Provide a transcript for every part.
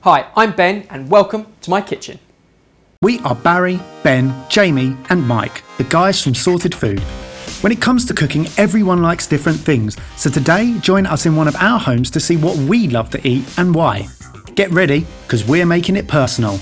Hi, I'm Ben and welcome to my kitchen. We are Barry, Ben, Jamie and Mike, the guys from Sorted Food. When it comes to cooking, everyone likes different things, so today join us in one of our homes to see what we love to eat and why. Get ready, because we're making it personal.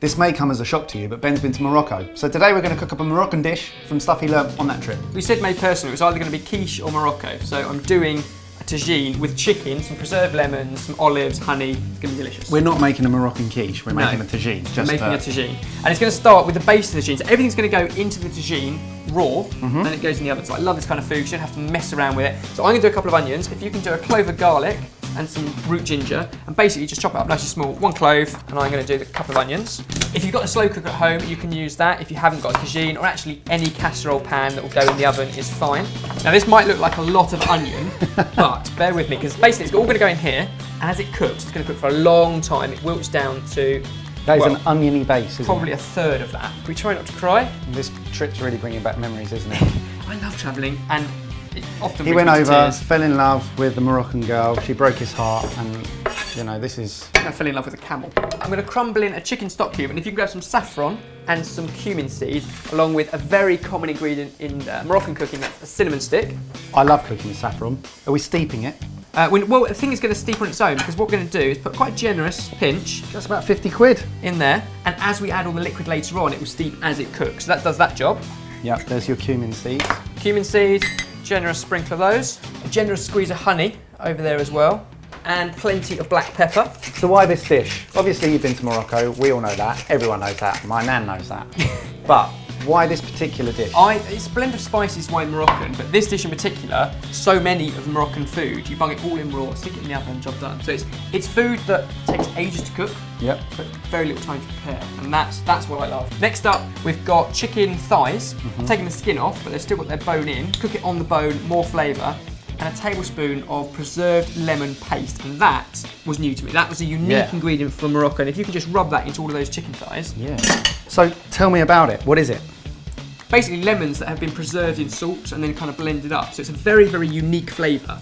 This may come as a shock to you, but Ben's been to Morocco. So today we're going to cook up a Moroccan dish from stuff he learnt on that trip. We said made personal, it was either going to be quiche or Morocco, so I'm doing a tagine with chicken, some preserved lemons, some olives, honey. It's going to be delicious. We're not making a Moroccan quiche, we're making a tagine. We're making a tagine. And it's going to start with the base of the tagine. So everything's going to go into the tagine raw, then it goes in the oven. So I love this kind of food, you don't have to mess around with it. So I'm going to do a couple of onions. If you can do a clove of garlic and some root ginger, and basically just chop it up nice and small, one clove, and I'm going to do a couple of onions. If you've got a slow cooker at home, you can use that. If you haven't got a tagine, or actually any casserole pan that will go in the oven is fine. Now this might look like a lot of onion, but bear with me, because basically it's all going to go in here, and as it cooks, it's going to cook for a long time. It wilts down to that is an oniony base, isn't probably it? a third of that. We try not to cry. This trip's really bringing back memories, isn't it? I love travelling, and it often He brings went me to over, tears. fell in love with the Moroccan girl, she broke his heart, and you know, this is... I fell in love with a camel. I'm going to crumble in a chicken stock cube, and if you can grab some saffron and some cumin seeds, along with a very common ingredient in Moroccan cooking, that's a cinnamon stick. I love cooking with saffron. Are we steeping it? Well, the thing is going to steep on its own, because what we're going to do is put quite a generous pinch That's about 50 quid. in there, and as we add all the liquid later on, it will steep as it cooks. So that does that job. Yep, there's your cumin seeds. Cumin seeds, generous sprinkle of those, a generous squeeze of honey over there as well, and plenty of black pepper. So why this dish? Obviously you've been to Morocco, we all know that, everyone knows that, my nan knows that. But why this particular dish? It's a blend of spices, why Moroccan, but this dish in particular, so many of the Moroccan food, you bung it all in raw, stick it in the oven, job done. So it's food that takes ages to cook, Yep. but very little time to prepare, and that's what I love. Next up, we've got chicken thighs. I've taken the skin off, but they've still got their bone in. Cook it on the bone, more flavour, and a tablespoon of preserved lemon paste, and that was new to me. That was a unique ingredient from Morocco, and if you can just rub that into all of those chicken thighs. Yeah. So tell me about it, what is it? Basically lemons that have been preserved in salt and then kind of blended up. So it's a very, very unique flavour.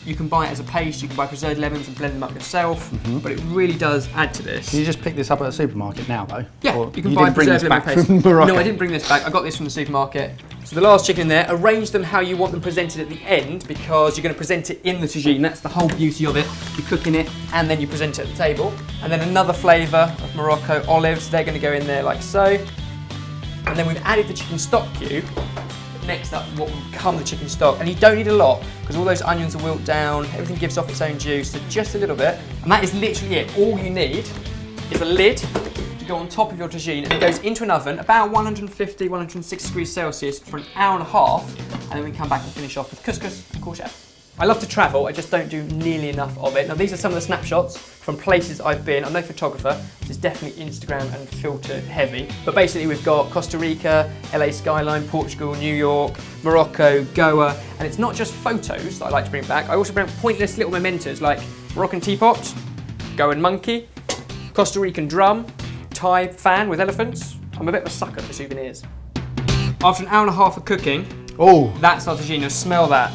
You can buy it as a paste, you can buy preserved lemons and blend them up yourself, but it really does add to this. Can you just pick this up at a supermarket now though? Yeah, Or you can buy didn't bring this preserved back lemon paste. from Morocco? No, I didn't bring this back. I got this from the supermarket. So the last chicken in there, arrange them how you want them presented at the end, because you're going to present it in the tagine. That's the whole beauty of it. You're cooking it and then you present it at the table. And then another flavour of Morocco olives, they're going to go in there like so. And then we've added the chicken stock cube. Next up, what will become the chicken stock. And you don't need a lot, because all those onions are wilt down, everything gives off its own juice, so just a little bit. And that is literally it. All you need is a lid to go on top of your tagine, and it goes into an oven, about 150, 160 degrees Celsius for an hour and a half, and then we come back and finish off with couscous and courgette. I love to travel, I just don't do nearly enough of it. Now these are some of the snapshots from places I've been. I'm no photographer, this is definitely Instagram and filter heavy. But basically we've got Costa Rica, LA skyline, Portugal, New York, Morocco, Goa. And it's not just photos that I like to bring back. I also bring pointless little mementos like Moroccan teapot, Goan monkey, Costa Rican drum, Thai fan with elephants. I'm a bit of a sucker for souvenirs. After an hour and a half of cooking, that's our tagine. Smell that.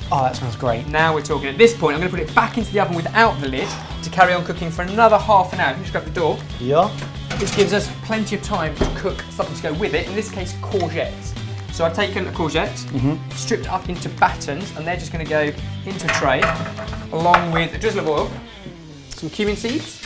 Oh, that smells great. Now we're talking. At this point, I'm going to put it back into the oven without the lid to carry on cooking for another half an hour. You can just grab the door. Yeah. Which gives us plenty of time to cook something to go with it, in this case, courgettes. So I've taken a courgette, stripped up into battens, and they're just going to go into a tray, along with a drizzle of oil, some cumin seeds,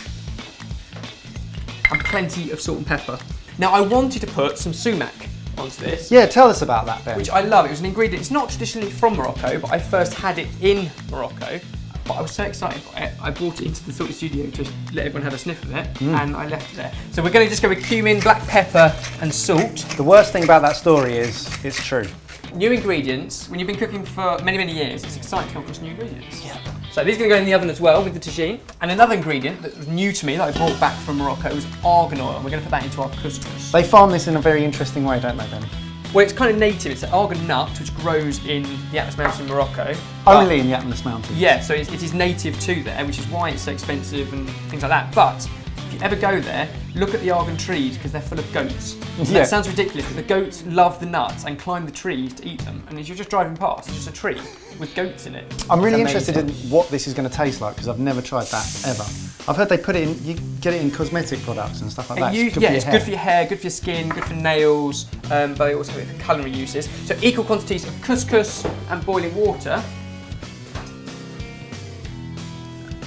and plenty of salt and pepper. Now I wanted to put some sumac onto this. Yeah, tell us about that, Ben. Which I love. It was an ingredient, it's not traditionally from Morocco, but I first had it in Morocco. But I was so excited by it, I brought it into the Sorted studio to let everyone have a sniff of it, and I left it there. So we're going to just go with cumin, black pepper, and salt. The worst thing about that story is it's true. New ingredients, when you've been cooking for many, many years, it's exciting to come across new ingredients. Yeah. So these are going to go in the oven as well with the tagine. And another ingredient that was new to me that I brought back from Morocco was argan oil, and we're going to put that into our couscous. They farm this in a very interesting way, don't they, Ben? Well, it's kind of native. It's an argan nut which grows in the Atlas Mountains in Morocco. Only in the Atlas Mountains? Yeah, so it is native to there, which is why it's so expensive and things like that. But if you ever go there, look at the argan trees because they're full of goats. And Yeah. that sounds ridiculous, but the goats love the nuts and climb the trees to eat them. And as you're just driving past, it's just a tree with goats in it. I'm really It's interested in amazing. what this is going to taste like because I've never tried that ever. I've heard they put it in, you get it in cosmetic products and stuff like that. It's good for your hair, good for your skin, good for nails, but they also have it for culinary uses. So equal quantities of couscous and boiling water.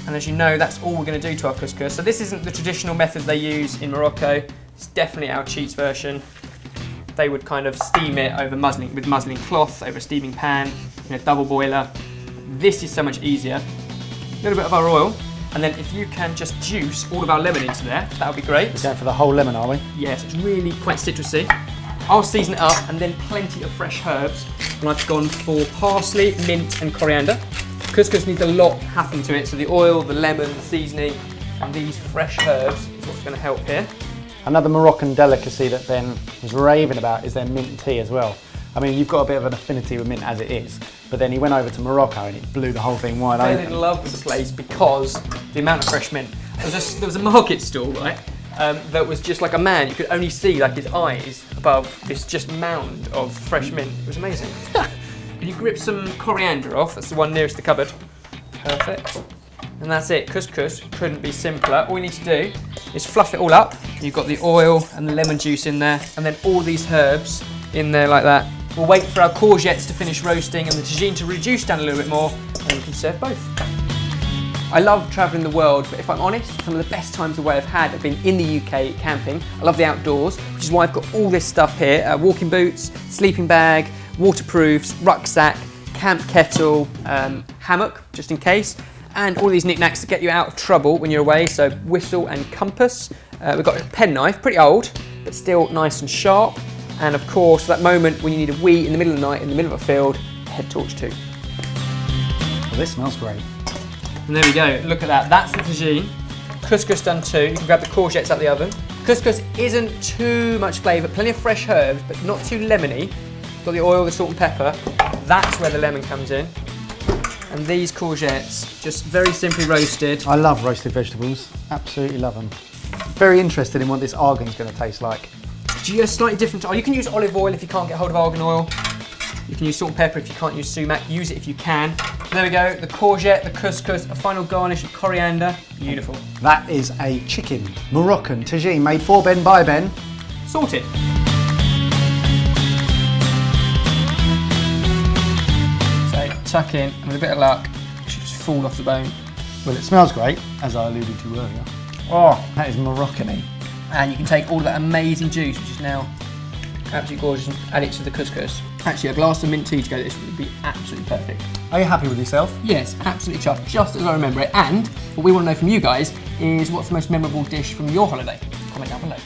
And as you know, that's all we're going to do to our couscous. So this isn't the traditional method they use in Morocco. It's definitely our cheats version. They would kind of steam it over with muslin cloth over a steaming pan in a double boiler. This is so much easier. A little bit of our oil, and then if you can just juice all of our lemon into there, that would be great. We're going for the whole lemon, are we? Yes, it's really quite citrusy. I'll season it up, and then plenty of fresh herbs. And I've gone for parsley, mint, and coriander. Couscous needs a lot happen to it, so the oil, the lemon, the seasoning, and these fresh herbs is what's going to help here. Another Moroccan delicacy that Ben was raving about is their mint tea as well. I mean, you've got a bit of an affinity with mint as it is, but then he went over to Morocco and it blew the whole thing wide I fell open. in love with the place because the amount of fresh mint. There was a market stall, right, that was just like a man. You could only see like his eyes above this just mound of fresh mint. It was amazing. You grip some coriander off, that's the one nearest the cupboard. Perfect. And that's it, couscous couldn't be simpler. All you need to do is fluff it all up. You've got the oil and the lemon juice in there, and then all these herbs in there like that. We'll wait for our courgettes to finish roasting and the tagine to reduce down a little bit more, and we can serve both. I love travelling the world, but if I'm honest, some of the best times away I've had have been in the UK camping. I love the outdoors, which is why I've got all this stuff here. Walking boots, sleeping bag, waterproofs, rucksack, camp kettle, hammock, just in case, and all these knickknacks to get you out of trouble when you're away, so whistle and compass. We've got a penknife, pretty old, but still nice and sharp. And of course, that moment when you need a wee in the middle of the night, in the middle of a field, a head torch too. Well, this smells great. And there we go, look at that, that's the tagine. Couscous done too, you can grab the courgettes out the oven. Couscous isn't too much flavour, plenty of fresh herbs, but not too lemony. Got the oil, the salt and pepper, that's where the lemon comes in. And these courgettes, just very simply roasted. I love roasted vegetables, absolutely love them. Very interested in what this argan's going to taste like. Just slightly different. You can use olive oil if you can't get hold of argan oil. You can use salt and pepper if you can't use sumac. Use it if you can. There we go, the courgette, the couscous, a final garnish of coriander. Beautiful. That is a chicken Moroccan tagine made for Ben by Ben. Sorted. So tuck in, and with a bit of luck, it should just fall off the bone. Well, it smells great, as I alluded to earlier. Oh, that is Moroccan-y. And you can take all of that amazing juice, which is now absolutely gorgeous, and add it to the couscous. Actually, a glass of mint tea to go with this would be absolutely perfect. Are you happy with yourself? Yes, absolutely chuffed, just as I remember it. And what we want to know from you guys is what's the most memorable dish from your holiday? Comment down below.